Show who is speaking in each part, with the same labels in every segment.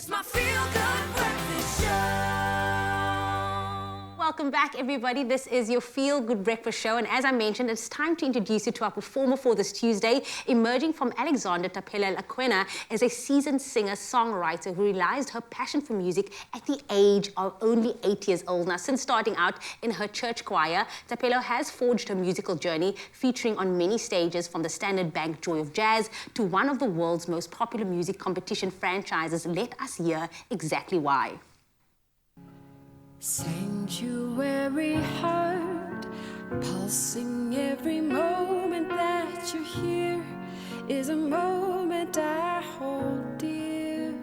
Speaker 1: my feel-good breakfast show.
Speaker 2: Welcome back, everybody. This is your Feel Good Breakfast Show. And as I mentioned, it's time to introduce you to our performer for this Tuesday. Emerging from Alexander, Thapelo Lekoane is a seasoned singer-songwriter who realized her passion for music at the age of only 8 years old. Now, since starting out in her church choir, Thapelo has forged her musical journey, featuring on many stages from the Standard Bank Joy of Jazz to one of the world's most popular music competition franchises. Let us hear exactly why.
Speaker 1: Sanctuary heart, pulsing every moment that you're here is a moment I hold dear.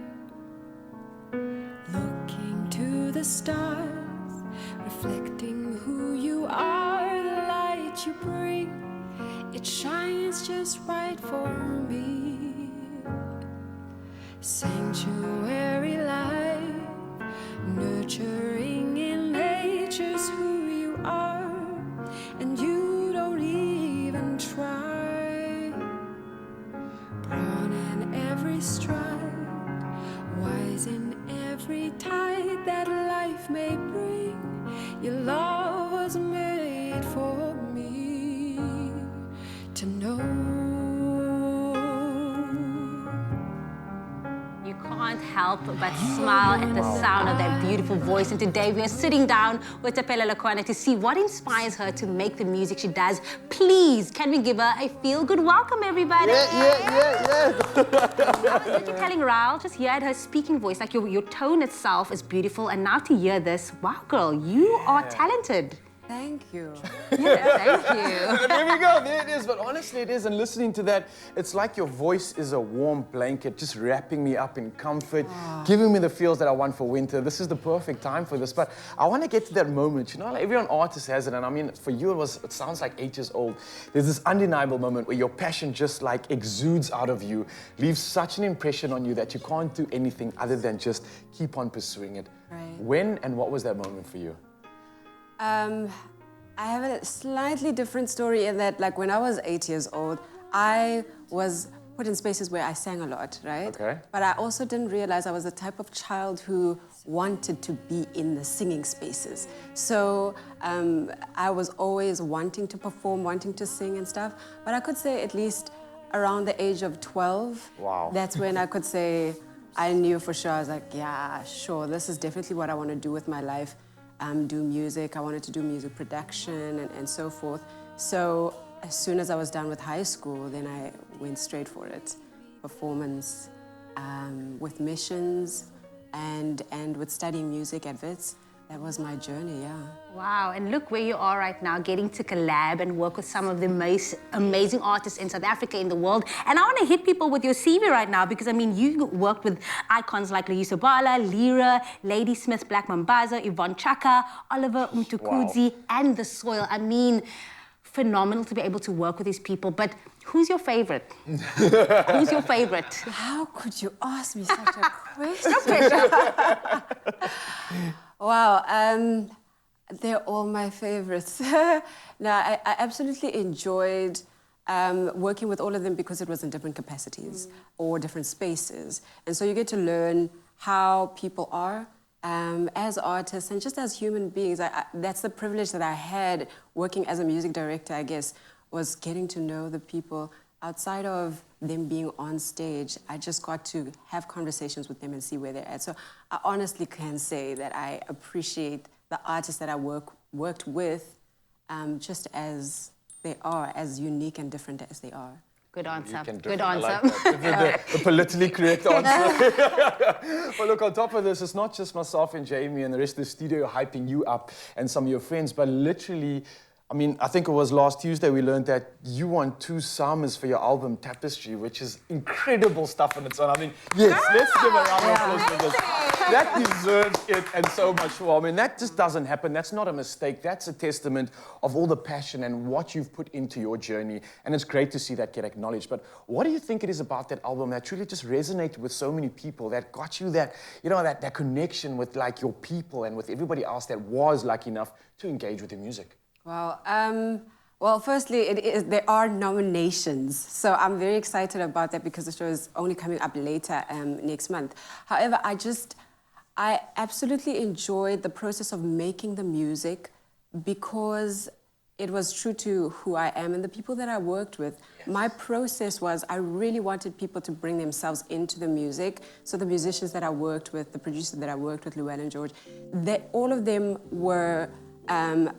Speaker 1: Looking to the stars, reflecting who you are, the light you bring, it shines just right for me. Sanctuary life, nurturing in nature's who you are, and you don't even try. Brawn in every stride, wise in every tide that life may bring, your love was made for me to know.
Speaker 2: Can't help but smile at the sound of that beautiful voice. And today we are sitting down with Thapelo Lekoane to see what inspires her to make the music she does. Please, can we give her a feel-good welcome, everybody?
Speaker 3: Yeah.
Speaker 2: I was literally telling Raul, just hear her speaking voice, like your tone itself is beautiful. And now to hear this, wow, girl, you are talented.
Speaker 4: Thank you.
Speaker 2: Yeah, thank you.
Speaker 3: There we go, there it is. But honestly, it is. And listening to that, it's like your voice is a warm blanket, just wrapping me up in comfort, giving me the feels that I want for winter. This is the perfect time for this. But I want to get to that moment. You know, like every artist has it. And I mean, for you, it sounds like 8 years old. There's this undeniable moment where your passion just like exudes out of you, leaves such an impression on you that you can't do anything other than just keep on pursuing it.
Speaker 4: Right.
Speaker 3: When and what was that moment for you?
Speaker 4: I have a slightly different story in that, like, when I was 8 years old, I was put in spaces where I sang a lot, right?
Speaker 3: Okay.
Speaker 4: But I also didn't realize I was the type of child who wanted to be in the singing spaces. So I was always wanting to perform, wanting to sing and stuff. But I could say at least around the age of 12,
Speaker 3: wow,
Speaker 4: that's when I could say I knew for sure. I was like, yeah, sure, this is definitely what I want to do with my life. Do music. I wanted to do music production and so forth. So as soon as I was done with high school, then I went straight for it. Performance with missions and with studying music at Wits. That was my journey, yeah.
Speaker 2: Wow, and look where you are right now, getting to collab and work with some of the most amazing artists in South Africa, in the world. And I want to hit people with your CV right now because, I mean, you worked with icons like Loyiso Bala, Lira, Lady Smith, Black Mambazo, Yvonne Chaka, Oliver Mtukudzi, and The Soil. I mean, phenomenal to be able to work with these people. But who's your favorite? Who's your favorite?
Speaker 4: How could you ask me such a question? No pressure. Wow, they're all my favorites. No, I absolutely enjoyed working with all of them because it was in different capacities or different spaces. And so you get to learn how people are as artists and just as human beings. That's the privilege that I had working as a music director, I guess, was getting to know the people outside of them being on stage. I just got to have conversations with them and see where they're at. So I honestly can say that I appreciate the artists that I worked with just as they are, as unique and different as they are.
Speaker 2: Good answer.
Speaker 3: Good answer. Like the politically correct answer. Well, look, on top of this, it's not just myself and Jamie and the rest of the studio hyping you up and some of your friends, but literally, I mean, I think it was last Tuesday we learned that you won 2 Summers for your album Tapestry, which is incredible stuff on its own. I mean, yes, let's give a round of applause for this. That deserves it and so much more. I mean, that just doesn't happen. That's not a mistake. That's a testament of all the passion and what you've put into your journey. And it's great to see that get acknowledged. But what do you think it is about that album that truly just resonated with so many people, that got you that, you know, that connection with like your people and with everybody else that was lucky enough to engage with your music?
Speaker 4: Well, Well, firstly, there are nominations. So I'm very excited about that because the show is only coming up later next month. However, I absolutely enjoyed the process of making the music because it was true to who I am and the people that I worked with. Yes. My process was I really wanted people to bring themselves into the music. So the musicians that I worked with, the producers that I worked with, Luann and George, all of them were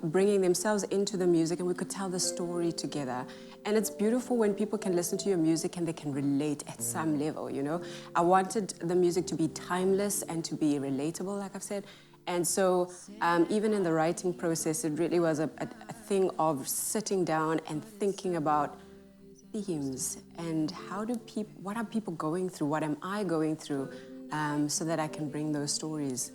Speaker 4: bringing themselves into the music, and we could tell the story together. And it's beautiful when people can listen to your music and they can relate at some level, you know. I wanted the music to be timeless and to be relatable, like I've said. And so even in the writing process, it really was a thing of sitting down and thinking about themes and what are people going through, what am I going through, so that I can bring those stories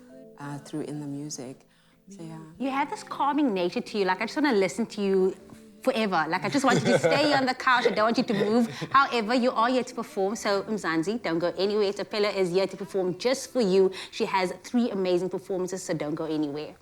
Speaker 4: through in the music. So, yeah.
Speaker 2: You have this calming nature to you. Like, I just want to listen to you forever. Like, I just want you to stay on the couch. I don't want you to move. However, you are here to perform. So, Mzansi, don't go anywhere. Thapelo is here to perform just for you. She has 3 amazing performances, so don't go anywhere.